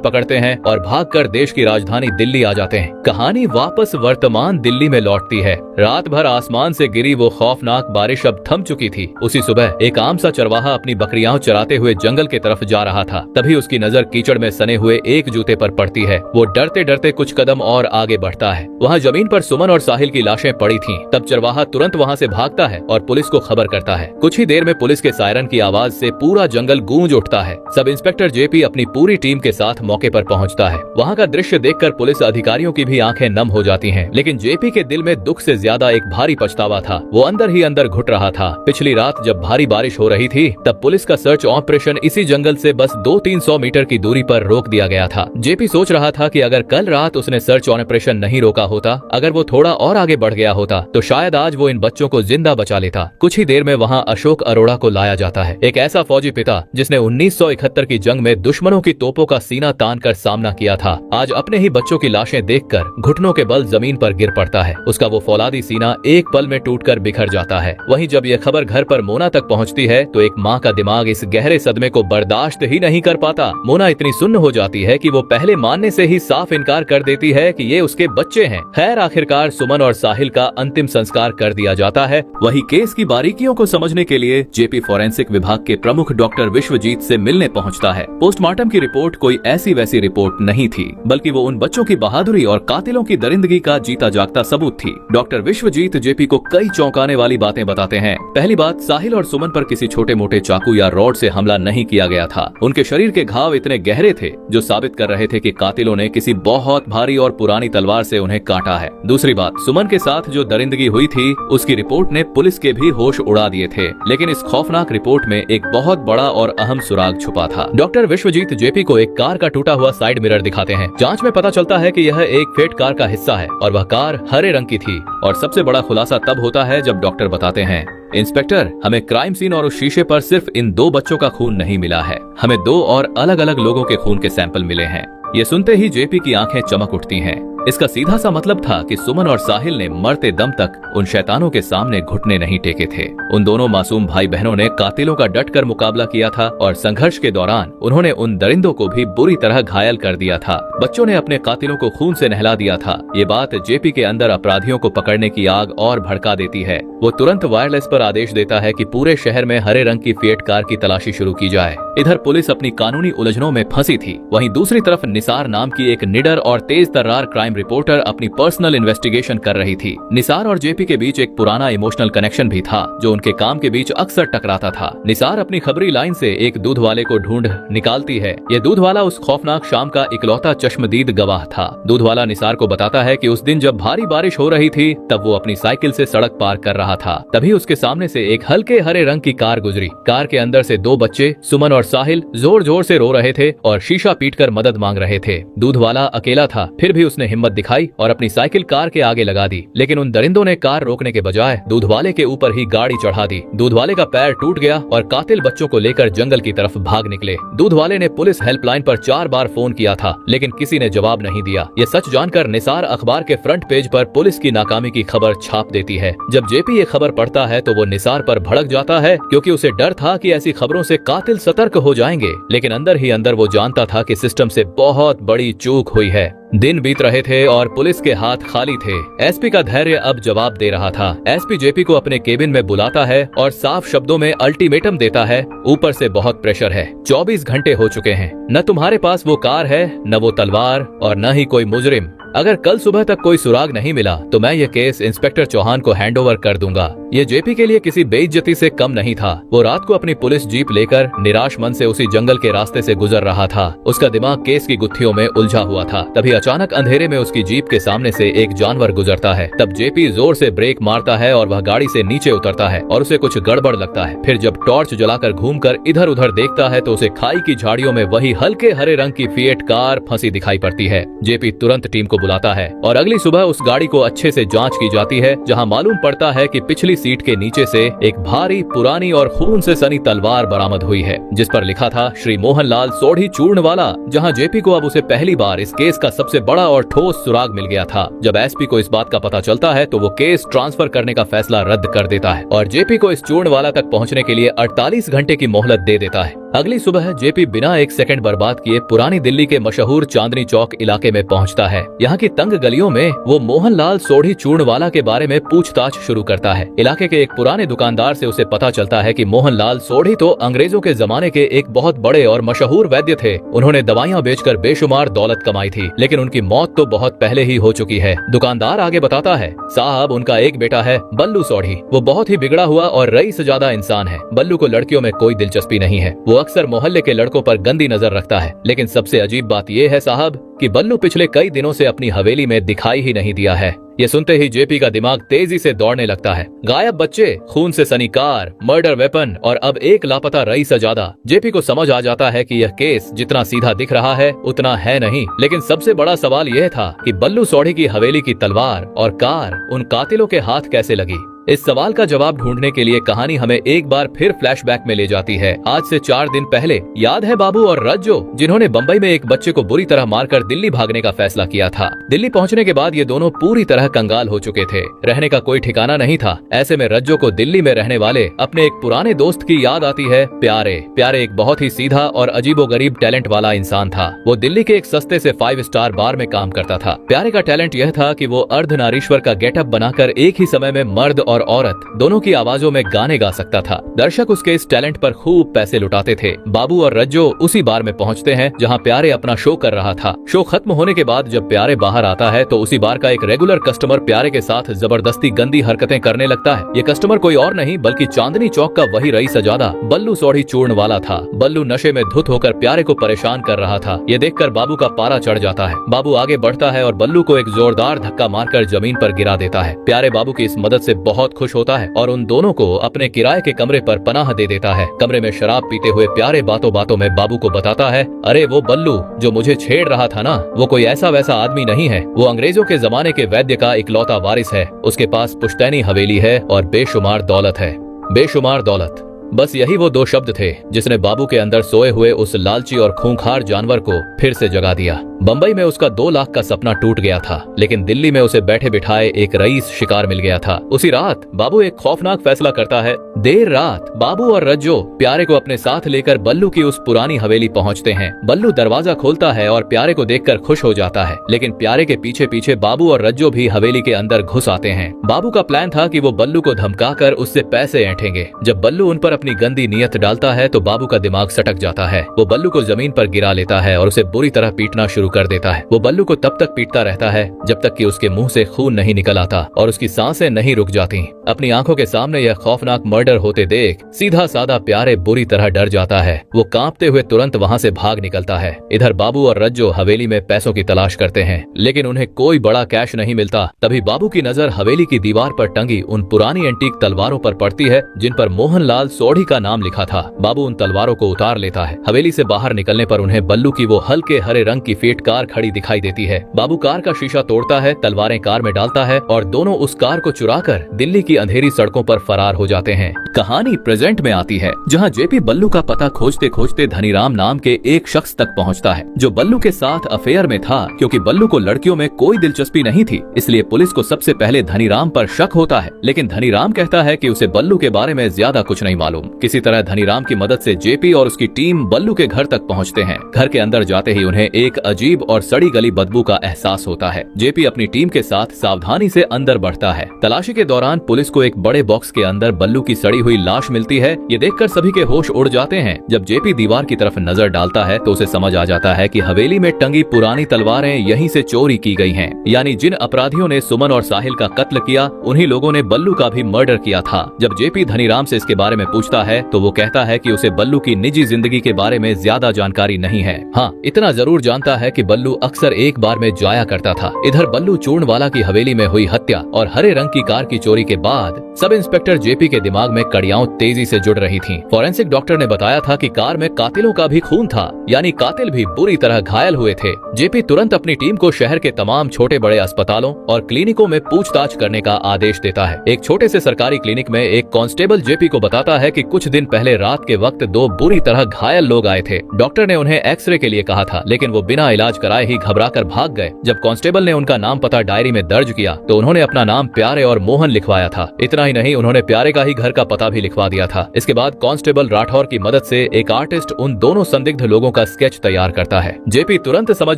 पकड़ते हैं और भागकर देश की राजधानी दिल्ली आ जाते हैं। कहानी वापस वर्तमान दिल्ली में लौटती है। रात भर आसमान से गिरी वो खौफनाक बारिश अब थम चुकी थी। उसी सुबह एक आम सा चरवाहा अपनी बकरियां चराते हुए जंगल की तरफ जा रहा था। तभी उसकी नजर कीचड़ में सने हुए एक जूते पर पड़ती है। वो डरते डरते कुछ कदम और आगे बढ़ता है। वहाँ जमीन पर सुमन और साहिल की लाशें पड़ी थीं। तब चरवाहा तुरंत वहाँ से भागता है और पुलिस को खबर करता है। कुछ ही देर में पुलिस के सायरन की आवाज से पूरा जंगल गूंज उठता है। सब इंस्पेक्टर जेपी अपनी पूरी टीम के साथ मौके पर पहुँचता है। वहाँ का दृश्य देखकर पुलिस अधिकारियों की भी आंखें नम हो जाती हैं। लेकिन जेपी के दिल में दुख से ज्यादा एक भारी पछतावा था। वो अंदर ही अंदर घुट रहा था। पिछली रात जब भारी बारिश हो रही थी तब पुलिस का सर्च ऑपरेशन इसी जंगल से बस 200-300 मीटर की दूरी पर रोक दिया गया था। जेपी सोच रहा था कि अगर कल रात उसने सर्च ऑपरेशन नहीं रोका होता, अगर वो थोड़ा और आगे बढ़ गया होता तो शायद आज वो इन बच्चों को जिंदा बचा लेता। कुछ ही देर में वहाँ अशोक अरोड़ा को लाया जाता है, एक ऐसा फौजी पिता जिसने 1971 की जंग में दुश्मनों की तोपों का सीना तान कर सामना किया था। आज अपने ही बच्चों की लाशें देखकर घुटनों के बल जमीन पर गिर पड़ा। पड़ता है। उसका वो फौलादी सीना एक पल में टूटकर बिखर जाता है। वहीं जब यह खबर घर पर मोना तक पहुंचती है तो एक माँ का दिमाग इस गहरे सदमे को बर्दाश्त ही नहीं कर पाता। मोना इतनी सुन्न हो जाती है कि वो पहले मानने से ही साफ इनकार कर देती है कि ये उसके बच्चे हैं। खैर आखिरकार सुमन और साहिल का अंतिम संस्कार कर दिया जाता है। वही केस की बारीकियों को समझने के लिए जेपी फॉरेंसिक विभाग के प्रमुख डॉक्टर विश्वजीत से मिलने पहुंचता है। पोस्टमार्टम की रिपोर्ट कोई ऐसी वैसी रिपोर्ट नहीं थी, बल्कि वो उन बच्चों की बहादुरी और कातिलों की दरिंदगी का जीता जागता सबूत थी। डॉक्टर विश्वजीत जेपी को कई चौंकाने वाली बातें बताते हैं। पहली बात, साहिल और सुमन पर किसी छोटे मोटे चाकू या रॉड से हमला नहीं किया गया था। उनके शरीर के घाव इतने गहरे थे जो साबित कर रहे थे कि कातिलों ने किसी बहुत भारी और पुरानी तलवार से उन्हें काटा है। दूसरी बात, सुमन के साथ जो दरिंदगी हुई थी उसकी रिपोर्ट ने पुलिस के भी होश उड़ा दिए थे, लेकिन इस खौफनाक रिपोर्ट में एक बहुत बड़ा और अहम सुराग छुपा था। डॉक्टर विश्वजीत जेपी को एक कार का टूटा हुआ साइड मिरर दिखाते हैं। जांच में पता चलता है कि यह एक फेट कार का हिस्सा है और वह कार हरे रंग की थी। और सबसे बड़ा खुलासा तब होता है जब डॉक्टर बताते हैं, इंस्पेक्टर, हमें क्राइम सीन और उस शीशे पर सिर्फ इन 2 बच्चों का खून नहीं मिला है, हमें 2 और अलग अलग लोगों के खून के सैंपल मिले हैं। ये सुनते ही जेपी की आंखें चमक उठती हैं। इसका सीधा सा मतलब था कि सुमन और साहिल ने मरते दम तक उन शैतानों के सामने घुटने नहीं टेके थे। उन दोनों मासूम भाई बहनों ने कातिलों का डटकर मुकाबला किया था और संघर्ष के दौरान उन्होंने उन दरिंदों को भी बुरी तरह घायल कर दिया था। बच्चों ने अपने कातिलों को खून से नहला दिया था। ये बात जेपी के अंदर अपराधियों को पकड़ने की आग और भड़का देती है। वो तुरंत वायरलेस पर आदेश देता है कि पूरे शहर में हरे रंग की फिएट कार की तलाशी शुरू की जाए। इधर पुलिस अपनी कानूनी उलझनों में फंसी थी, वहीं दूसरी तरफ निसार नाम की एक निडर और तेज तर्रार क्राइम रिपोर्टर अपनी पर्सनल इन्वेस्टिगेशन कर रही थी। निसार और जेपी के बीच एक पुराना इमोशनल कनेक्शन भी था जो उनके काम के बीच अक्सर टकराता था। निसार अपनी खबरी लाइन से एक दूध वाले को ढूंढ निकालती है। ये दूध वाला उस खौफनाक शाम का इकलौता चश्मदीद गवाह था। दूध वाला निसार को बताता है कि उस दिन जब भारी बारिश हो रही थी तब वो अपनी साइकिल से सड़क पार कर रहा था। तभी उसके सामने से एक हल्के हरे रंग की कार गुजरी। कार के अंदर से 2 बच्चे सुमन और साहिल जोर जोर से रो रहे थे और शीशा पीटकर मदद मांग रहे थे। दूध वाला अकेला था, फिर भी उसने हिम्मत दिखाई और अपनी साइकिल कार के आगे लगा दी। लेकिन उन दरिंदों ने कार रोकने के बजाय दूध वाले के ऊपर ही गाड़ी चढ़ा दी। दूध वाले का पैर टूट गया और कातिल बच्चों को लेकर जंगल की तरफ भाग निकले। दूध वाले ने पुलिस हेल्पलाइन पर 4 बार फोन किया था, लेकिन किसी ने जवाब नहीं दिया। ये सच जानकर निसार अखबार के फ्रंट पेज पर पुलिस की नाकामी की खबर छाप देती है। जब जेपी ये खबर पढ़ता है तो वो निसार पर भड़क जाता है, क्योंकि उसे डर था कि ऐसी खबरों से कातिल सतर्क हो जाएंगे। लेकिन अंदर ही अंदर वो जानता था कि सिस्टम से बहुत बड़ी चूक हुई है। दिन बीत रहे थे और पुलिस के हाथ खाली थे। एसपी का धैर्य अब जवाब दे रहा था। एसपी जेपी को अपने केबिन में बुलाता है और साफ शब्दों में अल्टीमेटम देता है, ऊपर से बहुत प्रेशर है, 24 घंटे हो चुके हैं, न तुम्हारे पास वो कार है, न वो तलवार और न ही कोई मुजरिम। अगर कल सुबह तक कोई सुराग नहीं मिला तो मैं ये केस इंस्पेक्टर चौहान को हैंडओवर कर दूंगा। ये जेपी के लिए किसी बेइज्जती से कम नहीं था। वो रात को अपनी पुलिस जीप लेकर निराश मन से उसी जंगल के रास्ते से गुजर रहा था। उसका दिमाग केस की गुत्थियों में उलझा हुआ था। तभी अचानक अंधेरे में उसकी जीप के सामने से एक जानवर गुजरता है। तब जेपी जोर से ब्रेक मारता है और वह गाड़ी से नीचे उतरता है और उसे कुछ गड़बड़ लगता है। फिर जब टॉर्च जलाकर घूमकर इधर उधर देखता है तो उसे खाई की झाड़ियों में वही हल्के हरे रंग की फिएट कार फंसी दिखाई पड़ती है। जेपी तुरंत टीम को बुलाता है और अगली सुबह उस गाड़ी को अच्छे से जांच की जाती है, जहां मालूम पड़ता है कि पिछली सीट के नीचे से एक भारी पुरानी और खून से सनी तलवार बरामद हुई है, जिस पर लिखा था श्री मोहनलाल सोढ़ी चूर्ण वाला। जहां जेपी को अब उसे पहली बार इस केस का सबसे बड़ा और ठोस सुराग मिल गया था। जब एसपी को इस बात का पता चलता है तो वो केस ट्रांसफर करने का फैसला रद्द कर देता है और जेपी को इस चूर्ण वाला तक पहुंचने के लिए 48 घंटे की मोहलत दे देता है। अगली सुबह जेपी बिना एक सेकंड बर्बाद किए पुरानी दिल्ली के मशहूर चांदनी चौक इलाके में पहुंचता है। यहाँ की तंग गलियों में वो मोहनलाल सोढ़ी चूर्ण वाला के बारे में पूछताछ शुरू करता है। इलाके के एक पुराने दुकानदार से उसे पता चलता है कि मोहनलाल सोढ़ी तो अंग्रेजों के जमाने के एक बहुत बड़े और मशहूर वैद्य थे। उन्होंने दवाइयाँ बेचकर बेशुमार दौलत कमाई थी, लेकिन उनकी मौत तो बहुत पहले ही हो चुकी है। दुकानदार आगे बताता है, साहब उनका एक बेटा है बल्लू सोढ़ी, वो बहुत ही बिगड़ा हुआ और रईस ज्यादा इंसान है। बल्लू को लड़कियों में कोई दिलचस्पी नहीं है। वो अक्सर मोहल्ले के लड़कों पर गंदी नजर रखता है। लेकिन सबसे अजीब बात यह है साहब कि बल्लू पिछले कई दिनों से अपनी हवेली में दिखाई ही नहीं दिया है। ये सुनते ही जेपी का दिमाग तेजी से दौड़ने लगता है। गायब बच्चे, खून से सनी कार, मर्डर वेपन और अब एक लापता रईस ज्यादा। जेपी को समझ आ जाता है कि यह केस जितना सीधा दिख रहा है उतना है नहीं। लेकिन सबसे बड़ा सवाल यह था कि बल्लू सोढ़ी की हवेली की तलवार और कार उन कातिलों के हाथ कैसे लगी। इस सवाल का जवाब ढूंढने के लिए कहानी हमें एक बार फिर फ्लैशबैक में ले जाती है। आज से 4 दिन पहले याद है बाबू और रज्जो जिन्होंने बम्बई में एक बच्चे को बुरी तरह मारकर दिल्ली भागने का फैसला किया था। दिल्ली पहुंचने के बाद ये दोनों पूरी तरह कंगाल हो चुके थे। रहने का कोई ठिकाना नहीं था। ऐसे में रज्जो को दिल्ली में रहने वाले अपने एक पुराने दोस्त की याद आती है, प्यारे। प्यारे एक बहुत ही सीधा और अजीबोगरीब टैलेंट वाला इंसान था। वो दिल्ली के एक सस्ते से 5 स्टार बार में काम करता था। प्यारे का टैलेंट यह था कि वो अर्धनारीश्वर का गेटअप बनाकर एक ही समय में मर्द और औरत दोनों की आवाजों में गाने गा सकता था। दर्शक उसके इस टैलेंट पर खूब पैसे लुटाते थे। बाबू और रज्जो उसी बार में पहुंचते हैं जहां प्यारे अपना शो कर रहा था। शो खत्म होने के बाद जब प्यारे बाहर आता है तो उसी बार का एक रेगुलर कस्टमर प्यारे के साथ जबरदस्ती गंदी हरकतें करने लगता है। ये कस्टमर कोई और नहीं बल्कि चांदनी चौक का वही रईसजादा बल्लू सौड़ी चूर्ण वाला था। बल्लू नशे में धुत होकर प्यारे को परेशान कर रहा था। ये देखकर बाबू का पारा चढ़ जाता है। बाबू आगे बढ़ता है और बल्लू को एक जोरदार धक्का मारकर जमीन पर गिरा देता है। प्यारे बाबू की इस मदद से बहुत खुश होता है और उन दोनों को अपने किराए के कमरे पर पनाह दे देता है। कमरे में शराब पीते हुए प्यारे बातों बातों में बाबू को बताता है, अरे वो बल्लू जो मुझे छेड़ रहा था ना, वो कोई ऐसा वैसा आदमी नहीं है। वो अंग्रेजों के जमाने के वैद्य का इकलौता वारिस है। उसके पास पुश्तैनी हवेली है और बेशुमार दौलत है। बेशुमार दौलत, बस यही वो 2 शब्द थे जिसने बाबू के अंदर सोए हुए उस लालची और खूंखार जानवर को फिर से जगा दिया। बंबई में उसका 2 लाख का सपना टूट गया था, लेकिन दिल्ली में उसे बैठे बिठाए एक रईस शिकार मिल गया था। उसी रात बाबू एक खौफनाक फैसला करता है। देर रात बाबू और रज्जो प्यारे को अपने साथ लेकर बल्लू की उस पुरानी हवेली पहुंचते हैं। बल्लू दरवाजा खोलता है और प्यारे को देखकर खुश हो जाता है, लेकिन प्यारे के पीछे पीछे बाबू और रज्जो भी हवेली के अंदर घुस आते हैं। बाबू का प्लान था कि वो बल्लू को धमकाकर उससे पैसे ऐंठेंगे। जब बल्लू उन पर अपनी गंदी नीयत डालता है तो बाबू का दिमाग सटक जाता है। वो बल्लू को जमीन पर गिरा लेता है और उसे बुरी तरह पीटना शुरू कर देता है। वो बल्लू को तब तक पीटता रहता है जब तक कि उसके मुंह से खून नहीं निकल आता और उसकी सांसें नहीं रुक जाती। अपनी आंखों के सामने यह खौफनाक मर्डर होते देख सीधा साधा प्यारे बुरी तरह डर जाता है। वो कांपते हुए तुरंत वहां से भाग निकलता है। इधर बाबू और रज्जो हवेली में पैसों की तलाश करते हैं, लेकिन उन्हें कोई बड़ा कैश नहीं मिलता। तभी बाबू की नजर हवेली की दीवार पर टंगी उन पुरानी एंटीक तलवारों पर पड़ती है जिन पर मोहनलाल सोढ़ी का नाम लिखा था। बाबू उन तलवारों को उतार लेता है। हवेली से बाहर निकलने पर उन्हें बल्लू की वो हल्के हरे रंग की फिएट कार खड़ी दिखाई देती है। बाबू कार का शीशा तोड़ता है, तलवारें कार में डालता है और दोनों उस कार को चुराकर दिल्ली की अंधेरी सड़कों पर फरार हो जाते हैं। कहानी प्रेजेंट में आती है जहां जेपी बल्लू का पता खोजते खोजते धनीराम नाम के एक शख्स तक पहुंचता है जो बल्लू के साथ अफेयर में था। क्योंकि बल्लू को लड़कियों में कोई दिलचस्पी नहीं थी, इसलिए पुलिस को सबसे पहले धनीराम पर शक होता है। लेकिन धनीराम कहता है कि उसे बल्लू के बारे में ज्यादा कुछ नहीं मालूम। किसी तरह धनीराम की मदद से जेपी और उसकी टीम बल्लू के घर तक पहुंचते हैं। घर के अंदर जाते ही उन्हें एक अजीब और सड़ी गली बदबू का एहसास होता है। जेपी अपनी टीम के साथ सावधानी से अंदर बढ़ता है। तलाशी के दौरान पुलिस को एक बड़े बॉक्स के अंदर बल्लू की सड़ी हुई लाश मिलती है। ये देखकर सभी के होश उड़ जाते हैं। जब जेपी दीवार की तरफ नजर डालता है तो उसे समझ आ जाता है कि हवेली में टंगी पुरानी तलवारें यहीं से चोरी की गई हैं। यानी जिन अपराधियों ने सुमन और साहिल का कत्ल किया उन्हीं लोगों ने बल्लू का भी मर्डर किया था। जब जेपी धनीराम से इसके बारे में पूछता है तो वो कहता है कि उसे बल्लू की निजी जिंदगी के बारे में ज्यादा जानकारी नहीं है। हाँ, इतना जरूर जानता है कि बल्लू अक्सर एक बार में जाया करता था। इधर बल्लू चूर्णवाला की हवेली में हुई हत्या और हरे रंग की कार की चोरी के बाद सब इंस्पेक्टर जेपी के दिमाग में कड़ियां तेजी से जुड़ रही थीं। फॉरेंसिक डॉक्टर ने बताया था कि कार में कातिलों का भी खून था, यानी कातिल भी बुरी तरह घायल हुए थे। जेपी तुरंत अपनी टीम को शहर के तमाम छोटे बड़े अस्पतालों और क्लिनिकों में पूछताछ करने का आदेश देता है। एक छोटे से सरकारी क्लिनिक में एक कांस्टेबल जेपी को बताता है कि कुछ दिन पहले रात के वक्त 2 बुरी तरह घायल लोग आए थे। डॉक्टर ने उन्हें एक्सरे के लिए कहा था, लेकिन वो बिना इलाज कराए ही घबराकर भाग गए। जब कांस्टेबल ने उनका नाम पता डायरी में दर्ज किया तो उन्होंने अपना नाम प्यारे और मोहन लिखवाया था। इतना ही नहीं, उन्होंने प्यारे का ही घर का पता भी लिखवा दिया था। इसके बाद कांस्टेबल राठौर की मदद से एक आर्टिस्ट उन दोनों संदिग्ध लोगों का स्केच तैयार करता है। जेपी तुरंत समझ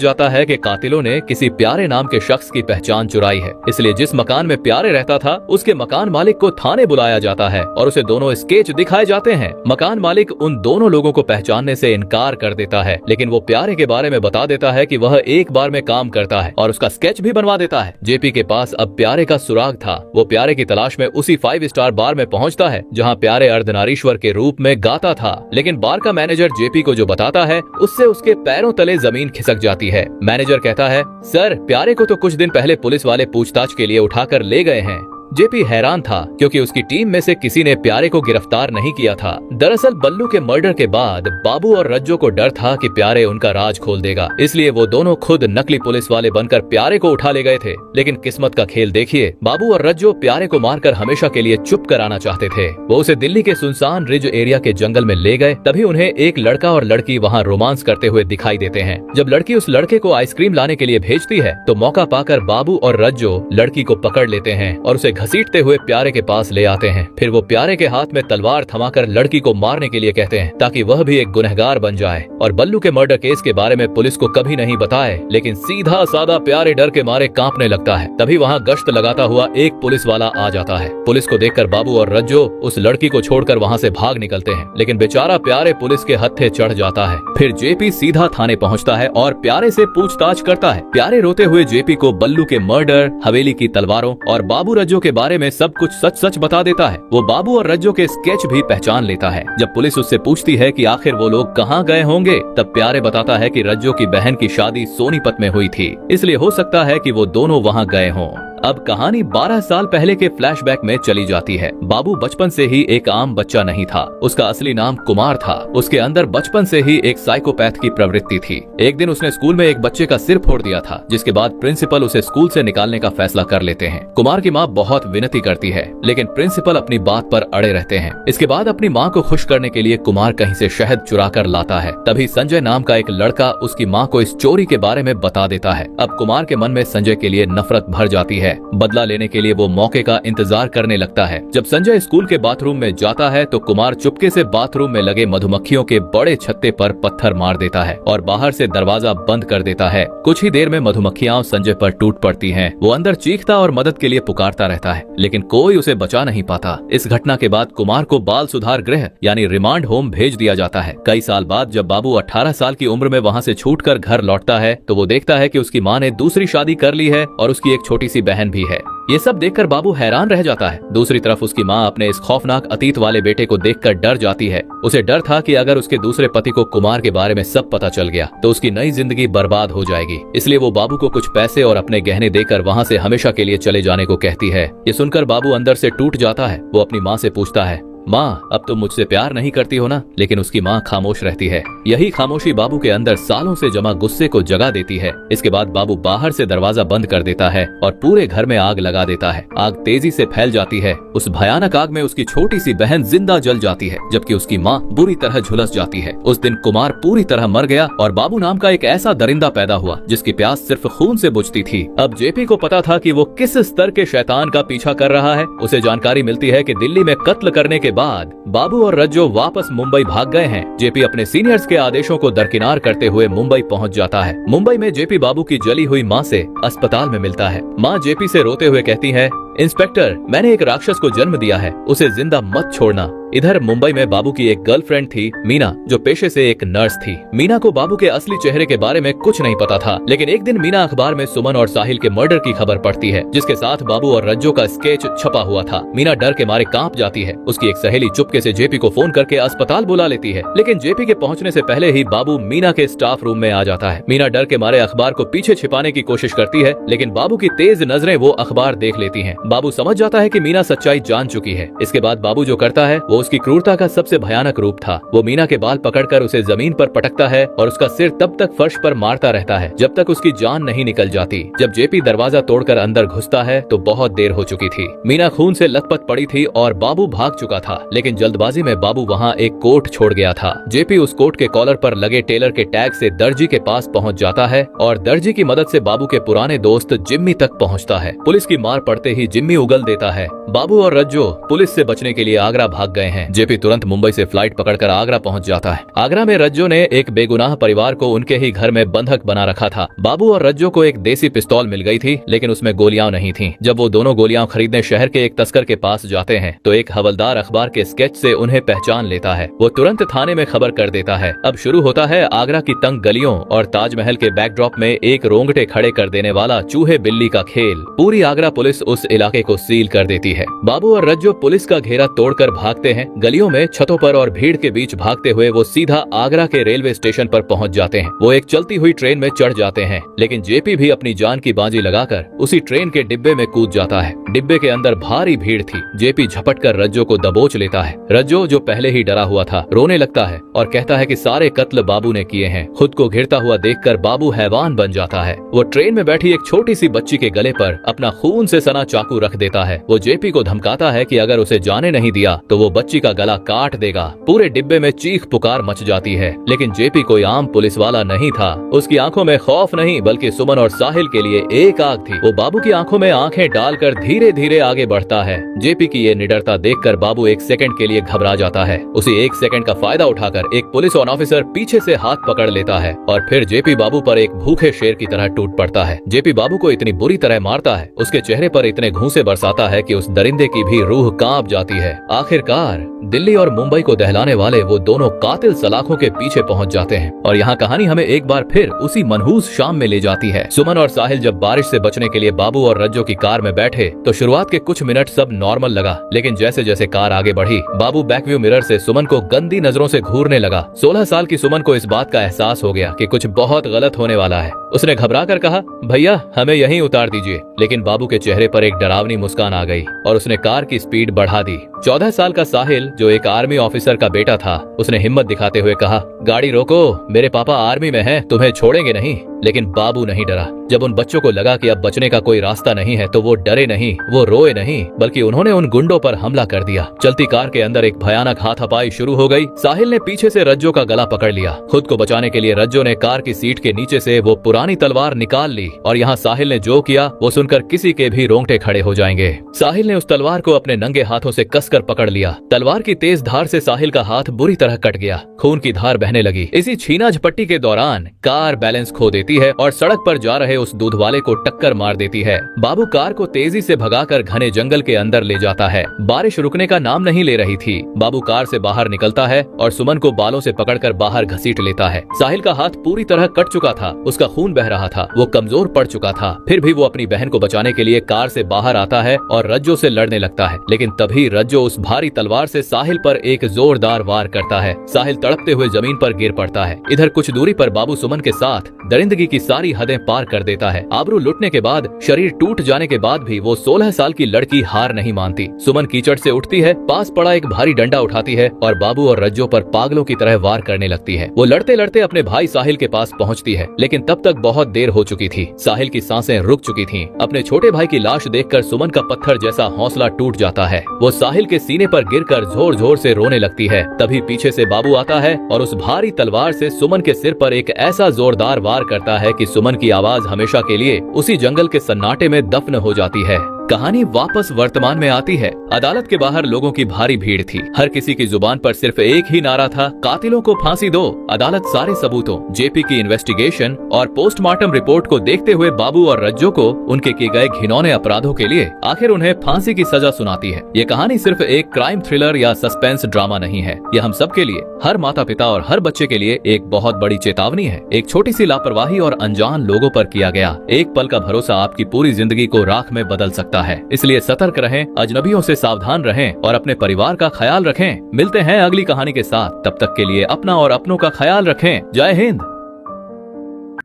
जाता है कि कातिलों ने किसी प्यारे नाम के शख्स की पहचान चुराई है। इसलिए जिस मकान में प्यारे रहता था उसके मकान मालिक को थाने बुलाया जाता है और उसे दोनों स्केच दिखाए जाते हैं। मकान मालिक उन दोनों लोगों को पहचानने से इनकार कर देता है, लेकिन वो प्यारे के बारे में बता देता है कि वह एक बार में काम करता है और उसका स्केच भी बनवा देता है। जेपी के पास अब प्यारे का सुराग था। वो प्यारे की तलाश में उसी 5 स्टार बार में पहुंचता है जहां प्यारे अर्धनारीश्वर के रूप में गाता था। लेकिन बार का मैनेजर जेपी को जो बताता है उससे उसके पैरों तले जमीन खिसक जाती है। मैनेजर कहता है, सर प्यारे को तो कुछ दिन पहले पुलिस वाले पूछताछ के लिए उठाकर ले गए हैं। जेपी हैरान था क्योंकि उसकी टीम में से किसी ने प्यारे को गिरफ्तार नहीं किया था। दरअसल बल्लू के मर्डर के बाद बाबू और रज्जो को डर था कि प्यारे उनका राज खोल देगा, इसलिए वो दोनों खुद नकली पुलिस वाले बनकर प्यारे को उठा ले गए थे। लेकिन किस्मत का खेल देखिए, बाबू और रज्जो प्यारे को मारकर हमेशा के लिए चुप कराना चाहते थे। वो उसे दिल्ली के सुनसान रिज एरिया के जंगल में ले गए। तभी उन्हें एक लड़का और लड़की वहाँ रोमांस करते हुए दिखाई देते हैं। जब लड़की उस लड़के को आइसक्रीम लाने के लिए भेजती है तो मौका पाकर बाबू और रज्जो लड़की को पकड़ लेते हैं और उसे घसीटते हुए प्यारे के पास ले आते हैं। फिर वो प्यारे के हाथ में तलवार थमाकर लड़की को मारने के लिए कहते हैं ताकि वह भी एक गुनहगार बन जाए और बल्लू के मर्डर केस के बारे में पुलिस को कभी नहीं बताए। लेकिन सीधा सादा प्यारे डर के मारे कांपने लगता है। तभी वहाँ गश्त लगाता हुआ एक पुलिस वाला आ जाता है। पुलिस को देखकर बाबू और रज्जो उस लड़की को छोड़कर वहाँ से भाग निकलते हैं, लेकिन बेचारा प्यारे पुलिस के हत्थे चढ़ जाता है। फिर जेपी सीधा थाने पहुँचता है और प्यारे से पूछताछ करता है। प्यारे रोते हुए जेपी को बल्लू के मर्डर, हवेली की तलवारों और बाबू रज्जो के बारे में सब कुछ सच सच बता देता है। वो बाबू और रज्जो के स्केच भी पहचान लेता है। जब पुलिस उससे पूछती है कि आखिर वो लोग कहाँ गए होंगे, तब प्यारे बताता है कि रज्जो की बहन की शादी सोनीपत में हुई थी, इसलिए हो सकता है कि वो दोनों वहाँ गए हों। अब कहानी 12 साल पहले के फ्लैशबैक में चली जाती है। बाबू बचपन से ही एक आम बच्चा नहीं था। उसका असली नाम कुमार था। उसके अंदर बचपन से ही एक साइकोपैथ की प्रवृत्ति थी। एक दिन उसने स्कूल में एक बच्चे का सिर फोड़ दिया था, जिसके बाद प्रिंसिपल उसे स्कूल से निकालने का फैसला कर लेते हैं। कुमार की माँ बहुत विनती करती है, लेकिन प्रिंसिपल अपनी बात पर अड़े रहते हैं। इसके बाद अपनी माँ को खुश करने के लिए कुमार कहीं से शहद चुरा कर लाता है। तभी संजय नाम का एक लड़का उसकी माँ को इस चोरी के बारे में बता देता है। अब कुमार के मन में संजय के लिए नफरत भर जाती है। बदला लेने के लिए वो मौके का इंतजार करने लगता है। जब संजय स्कूल के बाथरूम में जाता है तो कुमार चुपके से बाथरूम में लगे मधुमक्खियों के बड़े छत्ते पर पत्थर मार देता है और बाहर से दरवाजा बंद कर देता है। कुछ ही देर में मधुमक्खियां संजय पर टूट पड़ती हैं। वो अंदर चीखता और मदद के लिए पुकारता रहता है, लेकिन कोई उसे बचा नहीं पाता। इस घटना के बाद कुमार को बाल सुधार गृह यानी रिमांड होम भेज दिया जाता है। कई साल बाद जब बाबू 18 साल की उम्र में वहाँ से छूटकर घर लौटता है तो वो देखता है कि उसकी माँ ने दूसरी शादी कर ली है और उसकी एक छोटी सी बहन भी है। ये सब देखकर बाबू हैरान रह जाता है। दूसरी तरफ उसकी माँ अपने इस खौफनाक अतीत वाले बेटे को देखकर डर जाती है। उसे डर था कि अगर उसके दूसरे पति को कुमार के बारे में सब पता चल गया तो उसकी नई जिंदगी बर्बाद हो जाएगी। इसलिए वो बाबू को कुछ पैसे और अपने गहने देकर वहाँ से हमेशा के लिए चले जाने को कहती है। ये सुनकर बाबू अंदर से टूट जाता है। वो अपनी माँ से पूछता है, माँ अब तुम मुझसे प्यार नहीं करती हो ना? लेकिन उसकी माँ खामोश रहती है। यही खामोशी बाबू के अंदर सालों से जमा गुस्से को जगा देती है। इसके बाद बाबू बाहर से दरवाजा बंद कर देता है और पूरे घर में आग लगा देता है। आग तेजी से फैल जाती है। उस भयानक आग में उसकी छोटी सी बहन जिंदा जल जाती है, जबकि उसकी माँ बुरी तरह झुलस जाती है। उस दिन कुमार पूरी तरह मर गया और बाबू नाम का एक ऐसा दरिंदा पैदा हुआ जिसकी प्यास सिर्फ खून से बुझती थी। अब जेपी को पता था कि वो किस स्तर के शैतान का पीछा कर रहा है। उसे जानकारी मिलती है कि दिल्ली में कत्ल करने के बाद बाबू और रज्जो वापस मुंबई भाग गए हैं। जेपी अपने सीनियर्स के आदेशों को दरकिनार करते हुए मुंबई पहुंच जाता है। मुंबई में जेपी बाबू की जली हुई मां से अस्पताल में मिलता है। मां जेपी से रोते हुए कहती है, इंस्पेक्टर मैंने एक राक्षस को जन्म दिया है, उसे जिंदा मत छोड़ना। इधर मुंबई में बाबू की एक गर्लफ्रेंड थी मीना, जो पेशे से एक नर्स थी। मीना को बाबू के असली चेहरे के बारे में कुछ नहीं पता था, लेकिन एक दिन मीना अखबार में सुमन और साहिल के मर्डर की खबर पढ़ती है, जिसके साथ बाबू और रज्जो का स्केच छपा हुआ था। मीना डर के मारे कांप जाती है। उसकी एक सहेली चुपके से जेपी को फोन करके अस्पताल बुला लेती है, लेकिन जेपी के पहुंचने से पहले ही बाबू मीना के स्टाफ रूम में आ जाता है। मीना डर के मारे अखबार को पीछे छिपाने की कोशिश करती है, लेकिन बाबू की तेज नजरें वो अखबार देख लेती हैं। बाबू समझ जाता है कि मीना सच्चाई जान चुकी है। इसके बाद बाबू जो करता है वो उसकी क्रूरता का सबसे भयानक रूप था। वो मीना के बाल पकड़कर उसे जमीन पर पटकता है और उसका सिर तब तक फर्श पर मारता रहता है जब तक उसकी जान नहीं निकल जाती। जब जेपी दरवाजा तोड़कर अंदर घुसता है तो बहुत देर हो चुकी थी। मीना खून से लथपथ पड़ी थी और बाबू भाग चुका था, लेकिन जल्दबाजी में बाबू वहाँ एक कोट छोड़ गया था। जेपी उस कोट के कॉलर पर लगे टेलर के टैग से दर्जी के पास पहुँच जाता है और दर्जी की मदद से बाबू के पुराने दोस्त जिम्मी तक पहुँचता है। पुलिस की मार पड़ते ही जिम्मी उगल देता है। बाबू और रज्जो पुलिस से बचने के लिए आगरा भाग गए हैं। जेपी तुरंत मुंबई से फ्लाइट पकड़कर आगरा पहुंच जाता है। आगरा में रज्जो ने एक बेगुनाह परिवार को उनके ही घर में बंधक बना रखा था। बाबू और रज्जो को एक देसी पिस्तौल मिल गई थी, लेकिन उसमें गोलियां नहीं थीं। जब वो दोनों गोलियां खरीदने शहर के एक तस्कर के पास जाते हैं तो एक हवलदार अखबार के स्केच से उन्हें पहचान लेता है। वो तुरंत थाने में खबर कर देता है। अब शुरू होता है आगरा की तंग गलियों और ताजमहल के बैकड्रॉप में एक रोंगटे खड़े कर देने वाला चूहे बिल्ली का खेल। पूरी आगरा पुलिस उस इलाके इलाके को सील कर देती है। बाबू और रज्जो पुलिस का घेरा तोड़कर भागते हैं। गलियों में, छतों पर और भीड़ के बीच भागते हुए वो सीधा आगरा के रेलवे स्टेशन पर पहुंच जाते हैं। वो एक चलती हुई ट्रेन में चढ़ जाते हैं, लेकिन जेपी भी अपनी जान की बाजी लगाकर उसी ट्रेन के डिब्बे में कूद जाता है। डिब्बे के अंदर भारी भीड़ थी। जेपी झपट कर रज्जो को दबोच लेता है। रज्जो, जो पहले ही डरा हुआ था, रोने लगता है और कहता है कि सारे कत्ल बाबू ने किए हैं। खुद को घिरता हुआ देखकर बाबू हैवान बन जाता है। वो ट्रेन में बैठी एक छोटी सी बच्ची के गले पर अपना खून से सना चाकू रख देता है। वो जेपी को धमकाता है कि अगर उसे जाने नहीं दिया तो वो बच्ची का गला काट देगा। पूरे डिब्बे में चीख पुकार मच जाती है, लेकिन जेपी कोई आम पुलिस वाला नहीं था। उसकी आंखों में खौफ नहीं बल्कि सुमन और साहिल के लिए एक आग थी। वो बाबू की आंखों में आंखें डालकर धीरे धीरे आगे बढ़ता है। जेपी की ये निडरता देखकर बाबू एक सेकंड के लिए घबरा जाता है। उसी एक सेकंड का फायदा उठाकर एक पुलिस ऑफिसर पीछे से हाथ पकड़ लेता है और फिर जेपी बाबू पर एक भूखे शेर की तरह टूट पड़ता है। जेपी बाबू को इतनी बुरी तरह मारता है, उसके चेहरे पर इतने घूंसे बरसाता है कि उस दरिंदे की भी रूह कांप जाती है। आखिरकार दिल्ली और मुंबई को दहलाने वाले वो दोनों कातिल सलाखों के पीछे पहुंच जाते हैं और यहाँ कहानी हमें एक बार फिर उसी मनहूस शाम में ले जाती है। सुमन और साहिल जब बारिश से बचने के लिए बाबू और रज्जो की कार में बैठे तो शुरुआत के कुछ मिनट सब नॉर्मल लगा, लेकिन जैसे जैसे कार आगे बढ़ी बाबू बैकव्यू मिरर से सुमन को गंदी नजरों से घूरने लगा। 16 साल की सुमन को इस बात का एहसास हो गया कि कुछ बहुत गलत होने वाला है। उसने घबरा कर कहा, भैया हमें यहीं उतार दीजिए, लेकिन बाबू के चेहरे पर एक डरावनी मुस्कान आ गई और उसने कार की स्पीड बढ़ा दी। 14 साल का साहिल, जो एक आर्मी ऑफिसर का बेटा था, उसने हिम्मत दिखाते हुए कहा, गाड़ी रोको, मेरे पापा आर्मी में हैं, तुम्हें छोड़ेंगे नहीं। लेकिन बाबू नहीं डरा। जब उन बच्चों को लगा कि अब बचने का कोई रास्ता नहीं है तो वो डरे नहीं, वो रोए नहीं, बल्कि उन्होंने उन गुंडों पर हमला कर दिया। चलती कार के अंदर एक भयानक हाथापाई शुरू हो गई। साहिल ने पीछे से रज्जो का गला पकड़ लिया। खुद को बचाने के लिए रज्जो ने कार की सीट के नीचे से वो पुरानी तलवार निकाल ली और यहाँ साहिल ने जो किया वो सुनकर किसी के भी रोंगटे खड़े हो जाएंगे। साहिल ने उस तलवार को अपने नंगे हाथों से कसकर पकड़ लिया। तलवार की तेज धार से साहिल का हाथ बुरी तरह कट गया। खून की धार बहने लगी। इसी छीना झपट्टी के दौरान कार बैलेंस खो देती है और सड़क पर जा रहे उस दूध वाले को टक्कर मार देती है। बाबू कार को तेजी से भगाकर घने जंगल के अंदर ले जाता है। बारिश रुकने का नाम नहीं ले रही थी। बाबू कार से बाहर निकलता है और सुमन को बालों से पकड़कर बाहर घसीट लेता है। साहिल का हाथ पूरी तरह कट चुका था, उसका खून बह रहा था, वो कमजोर पड़ चुका था। फिर भी वो अपनी बहन को बचाने के लिए कार से बाहर आता है और रज्जो से लड़ने लगता है, लेकिन तभी रज्जो उस भारी तलवार से साहिल पर एक जोरदार वार करता है। साहिल तड़पते हुए जमीन पर गिर पड़ता है। इधर कुछ दूरी पर बाबू सुमन के साथ दरिंदगी की सारी हदें पार कर देता है। आबरू लुटने के बाद, शरीर टूट जाने के बाद भी वो 16 साल की लड़की हार नहीं मानती। सुमन कीचड़ से उठती है, पास पड़ा एक भारी डंडा उठाती है और बाबू और रज्जो पर पागलों की तरह वार करने लगती है। वो लड़ते लड़ते अपने भाई साहिल के पास पहुंचती है, लेकिन तब तक बहुत देर हो चुकी थी। साहिल की सांसें रुक चुकी थीं। अपने छोटे भाई की लाश देखकर सुमन का पत्थर जैसा हौसला टूट जाता है। वो साहिल के सीने पर गिरकर जोर जोर से रोने लगती है। तभी पीछे से बाबू आता है और उस भारी तलवार से सुमन के सिर पर एक ऐसा जोरदार वार करता है कि सुमन की आवाज हमेशा के लिए उसी जंगल के सन्नाटे में दफन हो जाती है। कहानी वापस वर्तमान में आती है। अदालत के बाहर लोगों की भारी भीड़ थी। हर किसी की जुबान पर सिर्फ एक ही नारा था, कातिलों को फांसी दो। अदालत सारे सबूतों, जेपी की इन्वेस्टिगेशन और पोस्टमार्टम रिपोर्ट को देखते हुए बाबू और रज्जो को उनके किए गए घिनौने अपराधों के लिए आखिर उन्हें फांसी की सजा सुनाती है। ये कहानी सिर्फ एक क्राइम थ्रिलर या सस्पेंस ड्रामा नहीं है। ये हम सब के लिए, हर माता पिता और हर बच्चे के लिए एक बहुत बड़ी चेतावनी है। एक छोटी सी लापरवाही और अनजान लोगों पर किया गया एक पल का भरोसा आपकी पूरी जिंदगी को राख में बदल सकता है। इसलिए सतर्क रहें, अजनबियों से सावधान रहें और अपने परिवार का ख्याल रखें। मिलते हैं अगली कहानी के साथ। तब तक के लिए अपना और अपनों का ख्याल रखें। जय हिंद।